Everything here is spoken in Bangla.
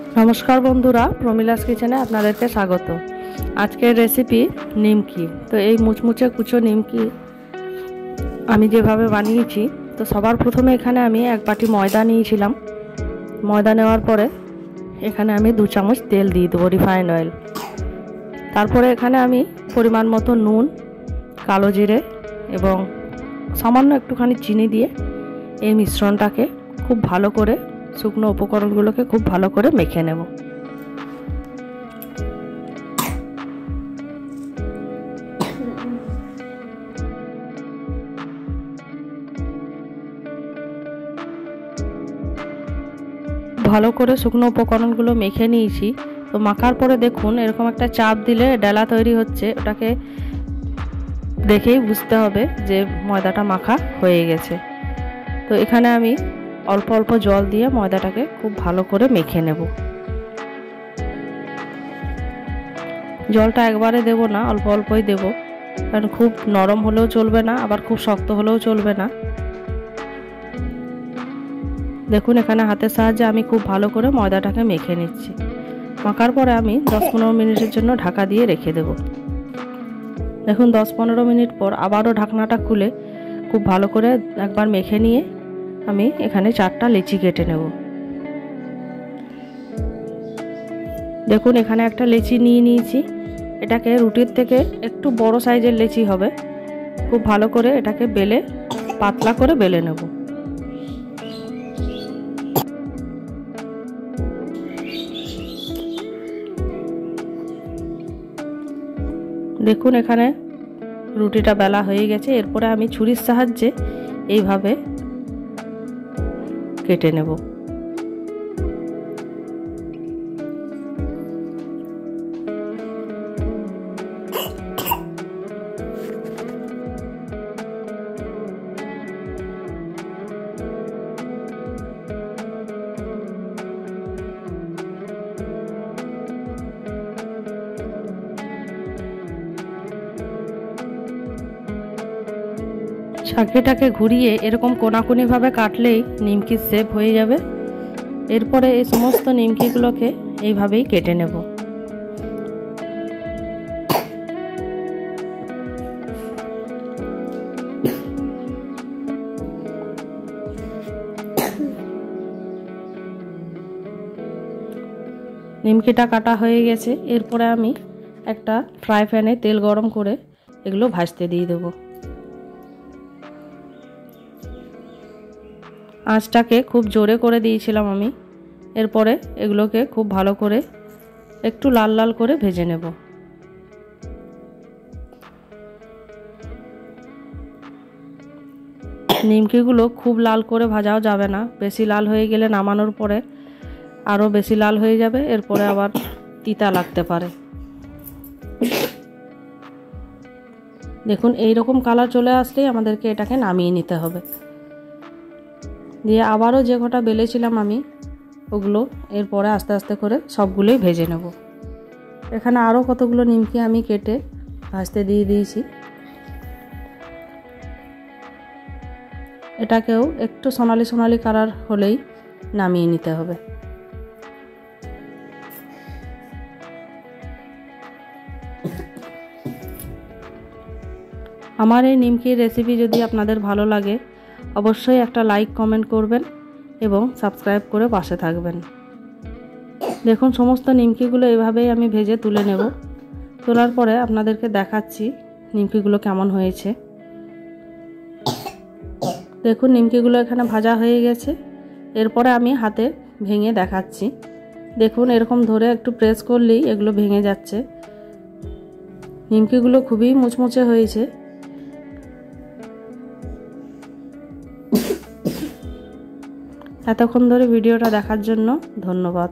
नमस्कार बंधुरा प्रमिलास किचेने आपनादेरके स्वागत। आजकेर रेसिपि निमकी। तो ये मुचमुचे कुचो निमकी आमी जेभावे बानिয়েছি। तो सबार प्रथमे एखाने आमी एक बाटी मयदा निয়েছিলাম। मयदा नेওয়ার পরে এখানে আমি 2 চামচ তেল দিয়ে দেব রিফাইন্ড অয়েল। তারপরে এখানে আমি পরিমাণ মতো নুন, কালো জিরে এবং সামান্য একটুখানি চিনি দিয়ে এই মিশ্রণটাকে খুব ভালো করে শুকনো উপকরণগুলোকে খুব ভালো করে মেখে নেব। ভালো করে শুকনো উপকরণগুলো মেখে নিয়েছি। তো মাখার পরে দেখুন এরকম একটা চাপ দিলে ডালা তৈরি হচ্ছে, ওটাকে দেখেই বুঝতে হবে যে ময়দাটা মাখা হয়ে গেছে। তো এখানে আমি অল্প অল্প জল দিয়ে ময়দাটাকে খুব ভালো করে মেখে নেব। জলটা একবারে দেব না, অল্প অল্পই দেব, কারণ খুব নরম হলেও চলবে না, আবার খুব শক্ত হলেও চলবে না। দেখুন এখানে হাতের সাহায্যে আমি খুব ভালো করে ময়দাটাকে মেখে নিচ্ছি। মাখার পরে আমি 10-15 মিনিটের জন্য ঢাকা দিয়ে রেখে দেব। দেখুন 10-15 মিনিট পর আবারও ঢাকনাটা খুলে খুব ভালো করে একবার মেখে নিয়ে আমি এখানে 4টা লিচি কেটে নেব। দেখুন এখানে একটা লিচি নিয়ে নিয়েছি। এটাকে রুটির থেকে একটু বড় সাইজের লিচি হবে। খুব ভালো করে এটাকে বেলে পাতলা করে বেলে নেব। দেখুন এখানে রুটিটা বেলা হয়ে গেছে। এরপরে আমি ছুরির সাহায্যে এইভাবে কেটে নেব। ছাঁকনিটাকে ঘুরিয়ে এরকম কোনাকুনি ভাবে কাটলেই নিমকির শেপ হয়ে যাবে। এরপরে এই সমস্ত নিমকিগুলোকে এইভাবেই কেটে নেব। নিমকিটা কাটা হয়ে গেছে। এরপরে আমি একটা ফ্রাই প্যানে তেল গরম করে এগুলো ভাজতে দিয়ে দেবো। আঁচটাকে খুব জোরে করে দিয়েছিলাম আমি। এরপরে এগুলোকে খুব ভালো করে একটু লাল লাল করে ভেজে নেব। নিমকিগুলো খুব লাল করে ভাজাও যাবে না, বেশি লাল হয়ে গেলে নামানোর পরে আরও বেশি লাল হয়ে যাবে, এরপরে আবার তিতা লাগতে পারে। দেখুন এই রকম কালার চলে আসলেই আমাদেরকে এটাকে নামিয়ে নিতে হবে। দিয়ে আবারও যে কটা বেলেছিলাম আমি ওগুলো এরপরে আস্তে আস্তে করে সবগুলোই ভেজে নেব। এখানে আরও কতগুলো নিমকি আমি কেটে ভাজতে দিয়ে দিয়েছি। এটাকেও একটু সোনালি সোনালি কালার হলেই নামিয়ে নিতে হবে। আমার এই নিমকির রেসিপি যদি আপনাদের ভালো লাগে অবশ্যই একটা লাইক কমেন্ট করবেন এবং সাবস্ক্রাইব করে পাশে থাকবেন। দেখুন সমস্ত নিমকিগুলো এভাবেই আমি ভেজে তুলে নেব। তোলার পরে আপনাদেরকে দেখাচ্ছি নিমকিগুলো কেমন হয়েছে। দেখুন নিমকিগুলো এখানে ভাজা হয়ে গেছে। এরপরে আমি হাতে ভেঙে দেখাচ্ছি। দেখুন এরকম ধরে একটু প্রেস করলেই এগুলো ভেঙে যাচ্ছে। নিমকিগুলো খুবই মুচমুচে হয়েছে। এতক্ষণ ধরে ভিডিওটা দেখার জন্য ধন্যবাদ।